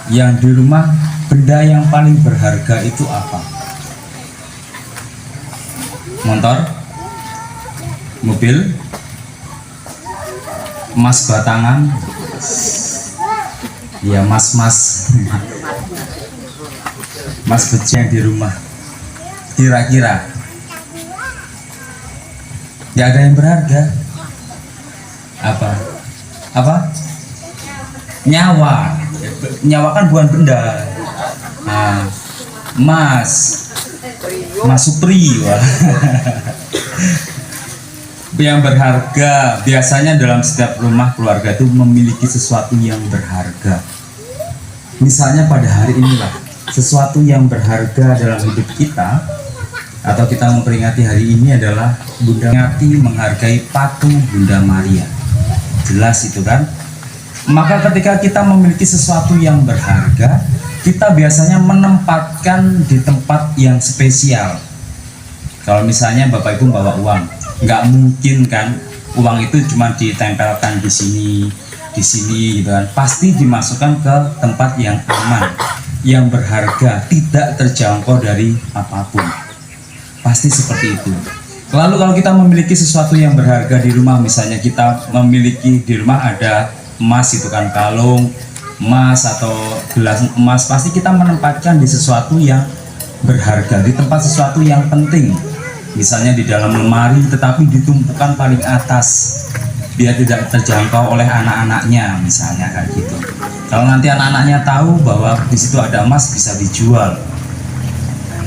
Yang di rumah, benda yang paling berharga itu apa? Motor, mobil, emas batangan, ya mas-mas, mas beci yang di rumah. Kira-kira nggak ada yang berharga. Apa? Nyawa. Nyawa kan bukan benda. Nah, Mas Supri, wah. Yang berharga biasanya dalam setiap rumah keluarga itu memiliki sesuatu yang berharga. Misalnya pada hari inilah, sesuatu yang berharga dalam hidup kita atau kita memperingati hari ini adalah menghargai patung Bunda Maria. Jelas itu kan? Maka ketika kita memiliki sesuatu yang berharga, kita biasanya menempatkan di tempat yang spesial. Kalau misalnya Bapak Ibu bawa uang, nggak mungkin kan uang itu cuma ditempelkan di sini gitu kan. Pasti dimasukkan ke tempat yang aman, yang berharga, tidak terjangkau dari apapun. Pasti seperti itu. Lalu kalau kita memiliki sesuatu yang berharga di rumah, misalnya kita memiliki di rumah ada emas, itu kan kalung emas atau gelas emas, pasti kita menempatkan di sesuatu yang berharga, di tempat sesuatu yang penting, misalnya di dalam lemari, tetapi ditumpukan paling atas biar tidak terjangkau oleh anak-anaknya, misalnya kayak gitu. Kalau nanti anak-anaknya tahu bahwa di situ ada emas, bisa dijual.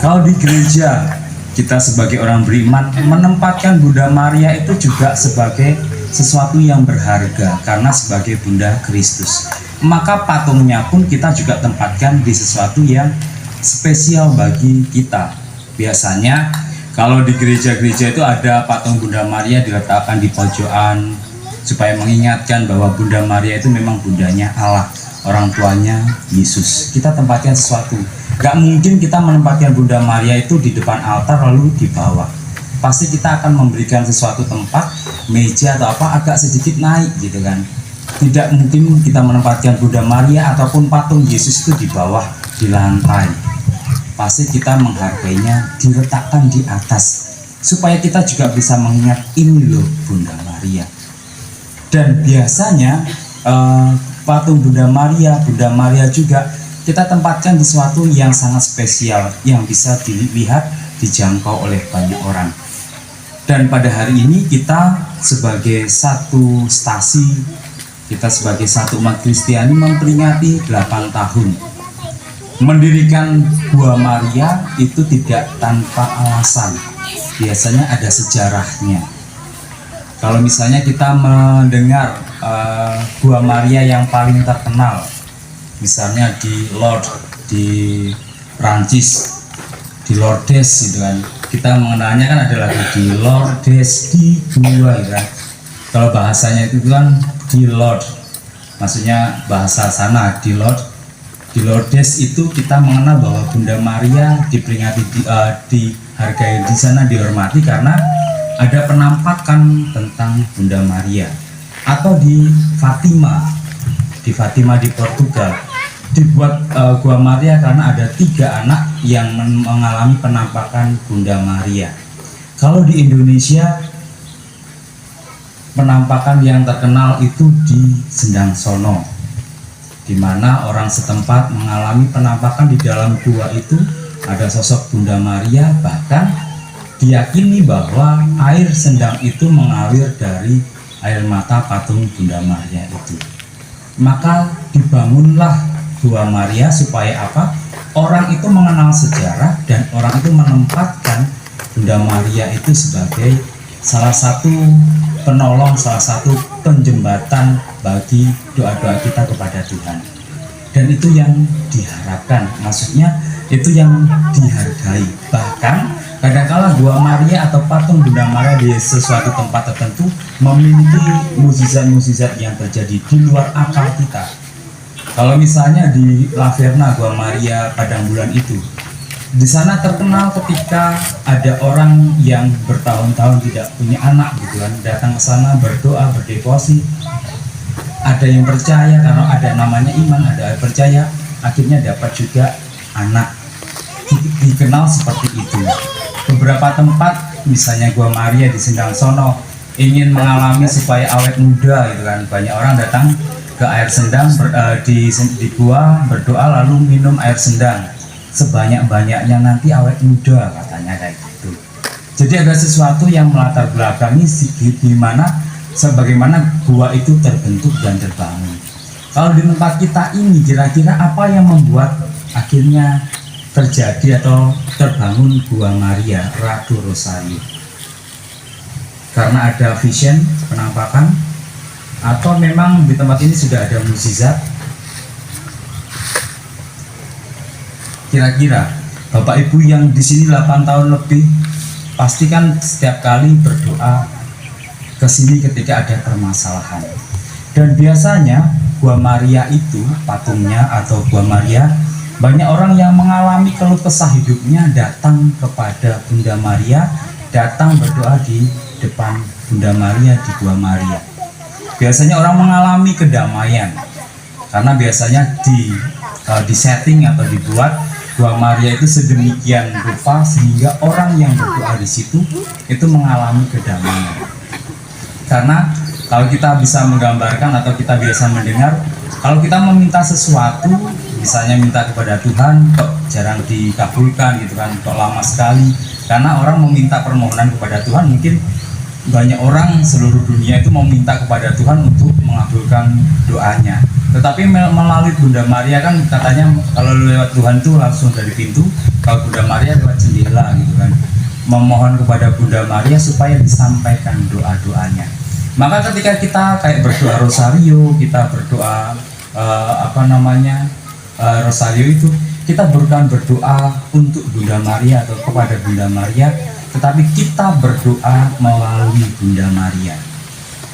Kalau di gereja, kita sebagai orang beriman menempatkan Bunda Maria itu juga sebagai sesuatu yang berharga karena sebagai Bunda Kristus. Maka patungnya pun kita juga tempatkan di sesuatu yang spesial bagi kita. Biasanya kalau di gereja-gereja itu ada patung Bunda Maria diletakkan di pojokan supaya mengingatkan bahwa Bunda Maria itu memang bundanya Allah, orang tuanya Yesus. Kita tempatkan sesuatu. Gak mungkin kita menempatkan Bunda Maria itu di depan altar lalu di bawah. Pasti kita akan memberikan sesuatu tempat, meja atau apa agak sedikit naik gitu kan. Tidak mungkin kita menempatkan Bunda Maria ataupun patung Yesus itu di bawah, di lantai. Pasti kita menghargainya, diletakkan di atas supaya kita juga bisa mengingat ini loh Bunda Maria. Dan biasanya patung Bunda Maria juga kita tempatkan di sesuatu yang sangat spesial yang bisa dilihat, dijangkau oleh banyak orang. Dan pada hari ini kita sebagai satu stasi, kita sebagai satu umat Kristiani memperingati 8 tahun mendirikan Gua Maria. Itu tidak tanpa alasan, biasanya ada sejarahnya. Kalau misalnya kita mendengar Gua Maria yang paling terkenal, misalnya di Lourdes di Prancis, di Lourdes gitu kan, kita mengenalnya kan ada lagi di Lourdes di Gua gitu kan. Kalau bahasanya itu kan di Lourdes, maksudnya bahasa sana di Lourdes itu kita mengenal bahwa Bunda Maria diperingati, dihargai di sana, dihormati karena ada penampakan tentang Bunda Maria. Atau di Fatima di Portugal dibuat Gua Maria karena ada 3 anak yang mengalami penampakan Bunda Maria. Kalau di Indonesia penampakan yang terkenal itu di Sendang Sono, di mana orang setempat mengalami penampakan. Di dalam gua itu ada sosok Bunda Maria, bahkan diyakini bahwa air sendang itu mengalir dari air mata patung Bunda Maria itu. Maka dibangunlah Gua Maria supaya apa? Orang itu mengenal sejarah dan orang itu menempatkan Bunda Maria itu sebagai salah satu penolong, salah satu penjembatan bagi doa-doa kita kepada Tuhan. Dan itu yang diharapkan, maksudnya itu yang dihargai. Bahkan kadang-kala Gua Maria atau patung Bunda Maria di sesuatu tempat tertentu memiliki mukjizat-mukjizat yang terjadi di luar akal kita. Kalau misalnya di Laverna Gua Maria Padang Bulan itu, di sana terkenal ketika ada orang yang bertahun-tahun tidak punya anak gitu kan, datang ke sana berdoa, berdevosi. Ada yang percaya karena ada namanya iman, ada yang percaya akhirnya dapat juga anak. Dikenal seperti itu. Beberapa tempat, misalnya Gua Maria di Sendang Sono, ingin mengalami supaya awet muda gitu kan. Banyak orang datang ke air sendang di gua berdoa lalu minum air sendang sebanyak-banyaknya, nanti awet muda katanya kayak gitu. Jadi ada sesuatu yang melatar belakangi gimana sebagaimana gua itu terbentuk dan terbangun. Kalau di tempat kita ini kira-kira apa yang membuat akhirnya terjadi atau terbangun Gua Maria Ratu Rosario? Karena ada vision, penampakan, atau memang di tempat ini sudah ada mukjizat? Kira-kira Bapak Ibu yang di sini 8 tahun lebih pasti kan setiap kali berdoa ke sini ketika ada permasalahan. Dan biasanya Gua Maria itu patungnya atau Gua Maria, banyak orang yang mengalami keluh kesah hidupnya datang kepada Bunda Maria, datang berdoa di depan Bunda Maria di Gua Maria. Biasanya orang mengalami kedamaian karena biasanya di setting atau dibuat Gua Maria itu sedemikian rupa sehingga orang yang berdoa di situ itu mengalami kedamaian. Karena kalau kita bisa menggambarkan atau kita biasa mendengar, kalau kita meminta sesuatu, misalnya minta kepada Tuhan kok jarang dikabulkan gitu kan, kok lama sekali. Karena orang meminta permohonan kepada Tuhan, mungkin banyak orang seluruh dunia itu meminta kepada Tuhan untuk mengabulkan doanya. Tetapi melalui Bunda Maria kan katanya kalau lewat Tuhan itu langsung dari pintu, kalau Bunda Maria lewat jendela gitu kan. Memohon kepada Bunda Maria supaya disampaikan doa-doanya. Maka ketika kita kayak berdoa rosario, kita berdoa rosario itu kita bukan berdoa untuk Bunda Maria atau kepada Bunda Maria, tetapi kita berdoa melalui Bunda Maria.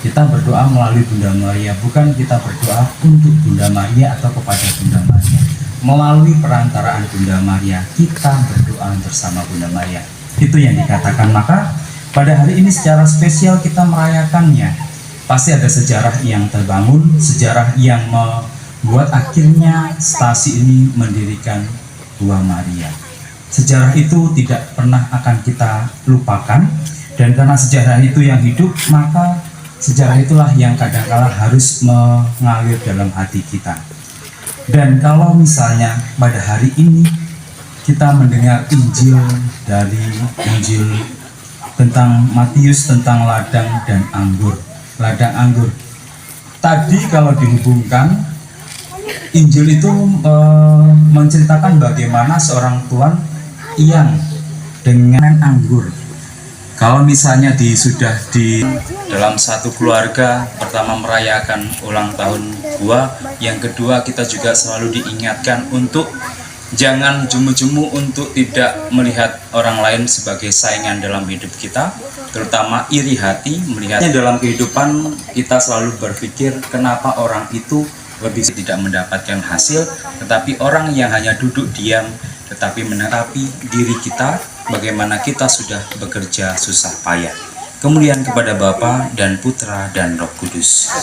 Kita berdoa melalui Bunda Maria, bukan kita berdoa untuk Bunda Maria atau kepada Bunda Maria. Melalui perantaraan Bunda Maria, kita berdoa bersama Bunda Maria. Itu yang dikatakan. Maka pada hari ini secara spesial kita merayakannya. Pasti ada sejarah yang terbangun, sejarah yang membuat akhirnya stasi ini mendirikan Gua Maria. Sejarah itu tidak pernah akan kita lupakan, dan karena sejarah itu yang hidup, maka sejarah itulah yang kadang-kala harus mengalir dalam hati kita. Dan kalau misalnya pada hari ini kita mendengar Injil tentang Matius, tentang ladang dan anggur. Ladang anggur. Tadi kalau dihubungkan, Injil itu menceritakan bagaimana seorang tuan yang dengan anggur. Kalau misalnya sudah di dalam satu keluarga, pertama merayakan ulang tahun gua, yang kedua kita juga selalu diingatkan untuk jangan jumu-jumu untuk tidak melihat orang lain sebagai saingan dalam hidup kita, terutama iri hati melihatnya dalam kehidupan kita. Selalu berpikir kenapa orang itu lebih tidak mendapatkan hasil, tetapi orang yang hanya duduk diam tetapi menetapi diri kita, bagaimana kita sudah bekerja susah payah. Kemuliaan kepada Bapa dan Putra dan Roh Kudus.